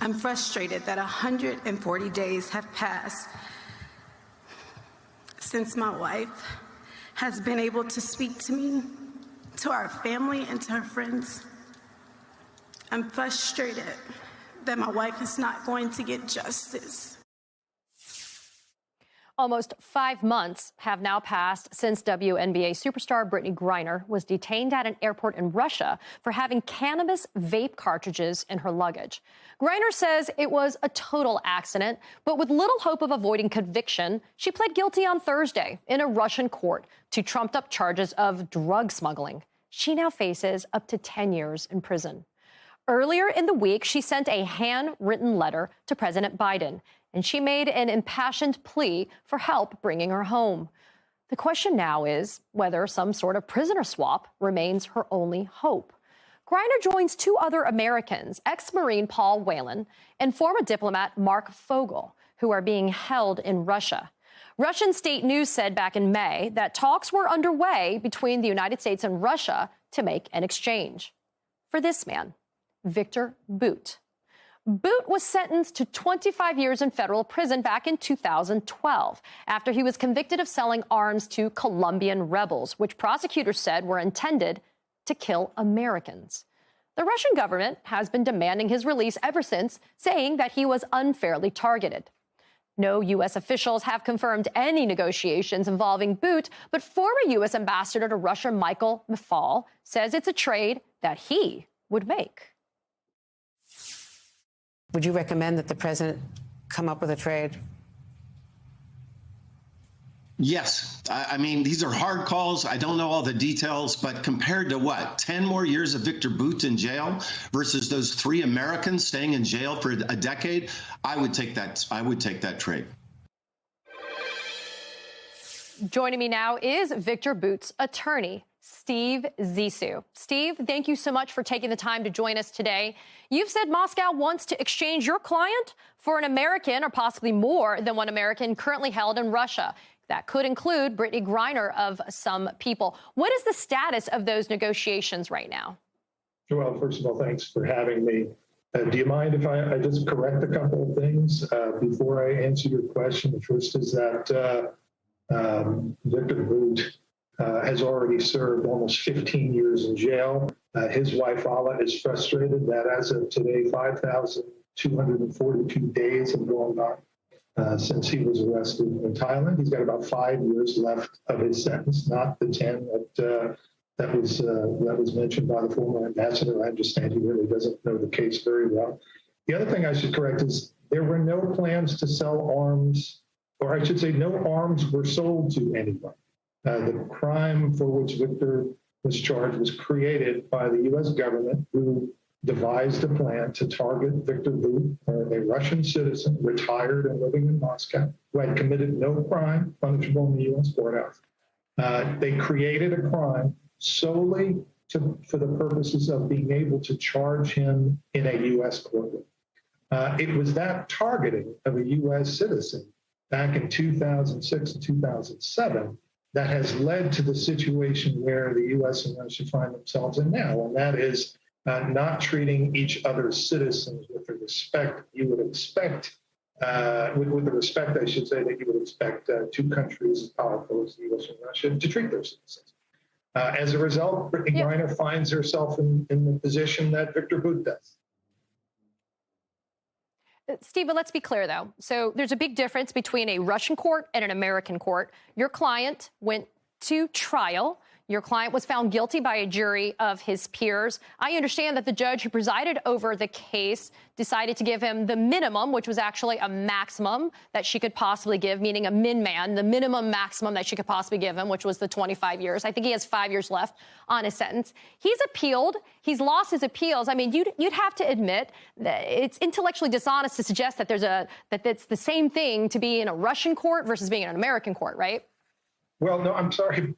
I'm frustrated that 140 days have passed since my wife has been able to speak to me, to our family, and to her friends. I'm frustrated that my wife is not going to get justice. Almost 5 months have now passed since WNBA superstar Brittney Griner was detained at an airport in Russia for having cannabis vape cartridges in her luggage. Griner says it was a total accident, but with little hope of avoiding conviction, she pled guilty on Thursday in a Russian court to trumped-up charges of drug smuggling. She now faces up to 10 years in prison. Earlier in the week, she sent a handwritten letter to President Biden, and she made an impassioned plea for help bringing her home. The question now is whether some sort of prisoner swap remains her only hope. Griner joins 2 other Americans, ex-Marine Paul Whelan and former diplomat Mark Fogel, who are being held in Russia. Russian state news said back in May that talks were underway between the United States and Russia to make an exchange. For this man, Viktor Bout. Bout was sentenced to 25 years in federal prison back in 2012 after he was convicted of selling arms to Colombian rebels, which prosecutors said were intended to kill Americans. The Russian government has been demanding his release ever since, saying that he was unfairly targeted. No U.S. officials have confirmed any negotiations involving Bout, but former U.S. ambassador to Russia Michael Mifal says it's a trade that he would make. Would you recommend that the president come up with a trade? Yes. I mean, these are hard calls. I don't know all the details, but compared to what? 10 more years of Viktor Bout in jail versus those 3 Americans staying in jail for a decade, I would take that trade. Joining me now is Viktor Bout's attorney, Steve Zissou. Steve, thank you so much for taking the time to join us today. You've said Moscow wants to exchange your client for an American, or possibly more than one American, currently held in Russia. That could include Brittney Griner of some people. What is the status of those negotiations right now? Well, first of all, thanks for having me. Do you mind if I just correct a couple of things before I answer your question? The first is that Viktor Bout has already served almost 15 years in jail. His wife, Alla, is frustrated that as of today, 5,242 days have gone by since he was arrested in Thailand. He's got about 5 years left of his sentence, not the 10 that was mentioned by the former ambassador. I understand he really doesn't know the case very well. The other thing I should correct is there were no plans to sell arms, or I should say no arms were sold to anyone. The crime for which Viktor was charged was created by the U.S. government, who devised a plan to target Viktor Bout, a Russian citizen, retired and living in Moscow, who had committed no crime punishable in the U.S. courthouse. They created a crime solely for the purposes of being able to charge him in a U.S. courtroom. It was that targeting of a U.S. citizen back in 2006 and 2007 that has led to the situation where the U.S. and Russia find themselves in now, and that is not treating each other's citizens with the respect you would expect, with the respect, I should say, that you would expect 2 countries as powerful as the U.S. and Russia to treat their citizens. As a result, Brittney Griner finds herself in the position that Viktor Bout does. Steve, but let's be clear, though. So there's a big difference between a Russian court and an American court. Your client went to trial. Your client was found guilty by a jury of his peers. I understand that the judge who presided over the case decided to give him the minimum, which was actually a maximum that she could possibly give, meaning a min-man, the minimum maximum that she could possibly give him, which was the 25 years. I think he has 5 years left on his sentence. He's appealed. He's lost his appeals. I mean, you'd have to admit that it's intellectually dishonest to suggest that that it's the same thing to be in a Russian court versus being in an American court, right? Well, no, I'm sorry.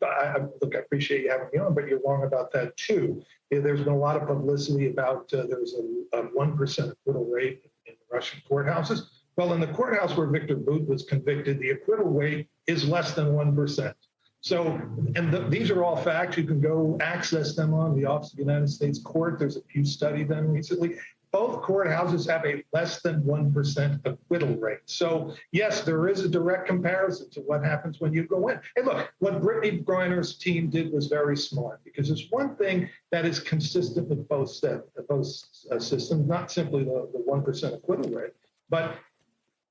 Look, I appreciate you having me on, but you're wrong about that, too. There's been a lot of publicity about there's a 1% acquittal rate in Russian courthouses. Well, in the courthouse where Viktor Bout was convicted, the acquittal rate is less than 1%. So, and these are all facts. You can go access them on the Office of the United States Court. There's a Pew study done recently. both courthouses have a less than 1% acquittal rate. So yes, there is a direct comparison to what happens when you go in. Hey, look, what Brittany Griner's team did was very smart, because there's one thing that is consistent with both systems, not simply the 1% acquittal rate, but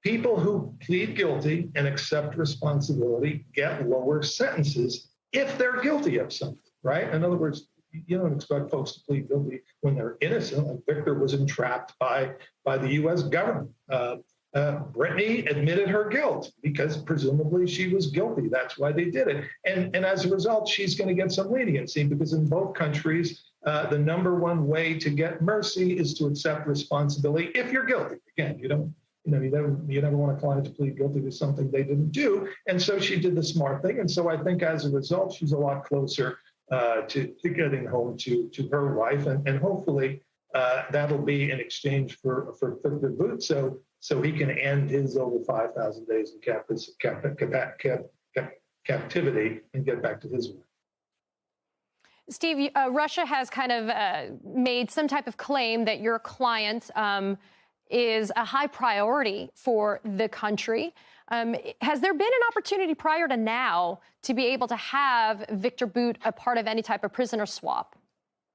people who plead guilty and accept responsibility get lower sentences if they're guilty of something, right? In other words, you don't expect folks to plead guilty when they're innocent. Like Victor was entrapped by the U.S. government. Brittany admitted her guilt because presumably she was guilty. That's why they did it. And as a result, she's going to get some leniency, because in both countries, the number one way to get mercy is to accept responsibility if you're guilty. Again, you never want a client to plead guilty to something they didn't do. And so she did the smart thing. And so I think as a result, she's a lot closer to getting home to her wife, and hopefully that'll be in exchange for Victor Bout, so he can end his over 5,000 days in captivity and get back to his wife. Steve, Russia has kind of made some type of claim that your client is a high priority for the country. Has there been an opportunity prior to now to be able to have Victor Bout a part of any type of prisoner swap?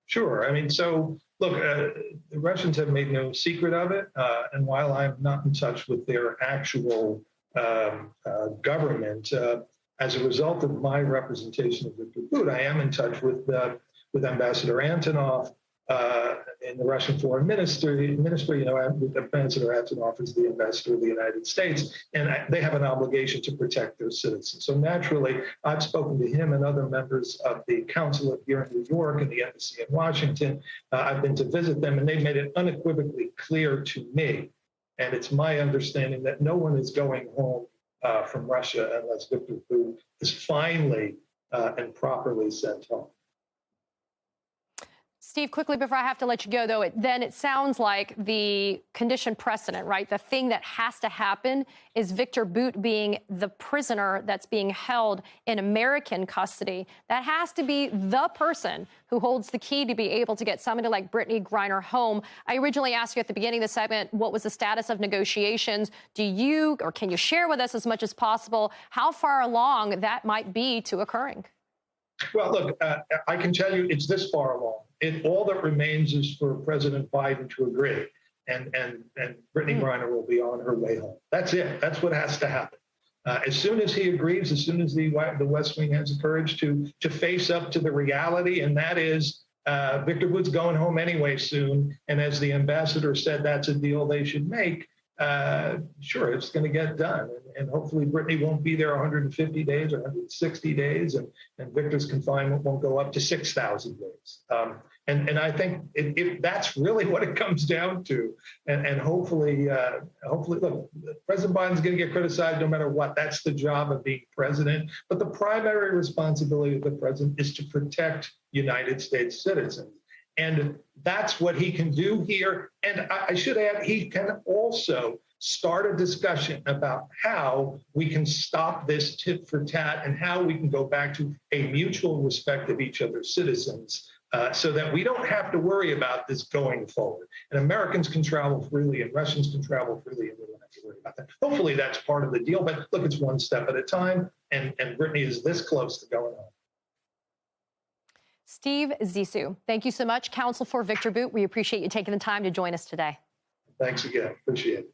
Sure. I mean, so look, the Russians have made no secret of it. And while I'm not in touch with their actual government, as a result of my representation of Victor Bout, I am in touch with Ambassador Antonov in the Russian Foreign Ministry. Ambassador Antonov is the ambassador of the United States, and they have an obligation to protect their citizens. So naturally, I've spoken to him and other members of the consulate here in New York and the embassy in Washington. I've been to visit them, and they've made it unequivocally clear to me, and it's my understanding that no one is going home from Russia unless Victor Bout is finally and properly sent home. Steve, quickly before I have to let you go, though, it sounds like the condition precedent, right? The thing that has to happen is Victor Bout being the prisoner that's being held in American custody. That has to be the person who holds the key to be able to get somebody like Brittany Griner home. I originally asked you at the beginning of the segment, what was the status of negotiations? Can you share with us as much as possible how far along that might be to occurring? Well, look, I can tell you it's this far along. All that remains is for President Biden to agree, and Brittany Griner will be on her way home. That's it. That's what has to happen. As soon as he agrees, as soon as the West Wing has the courage to face up to the reality, and that is Victor Bout's going home anyway soon. And as the ambassador said, that's a deal they should make. Sure, it's going to get done. And hopefully Brittany won't be there 150 days or 160 days, and Victor's confinement won't go up to 6,000 days. And I think if that's really what it comes down to, and hopefully, look, President Biden's going to get criticized no matter what. That's the job of being president. But the primary responsibility of the president is to protect United States citizens. And that's what he can do here. And I should add, he can also start a discussion about how we can stop this tit for tat and how we can go back to a mutual respect of each other's citizens so that we don't have to worry about this going forward. And Americans can travel freely and Russians can travel freely, and we don't have to worry about that. Hopefully that's part of the deal. But look, it's one step at a time. And Brittany is this close to going home. Steve Zissou, thank you so much. Counsel for Victor Bout, we appreciate you taking the time to join us today. Thanks again. Appreciate it.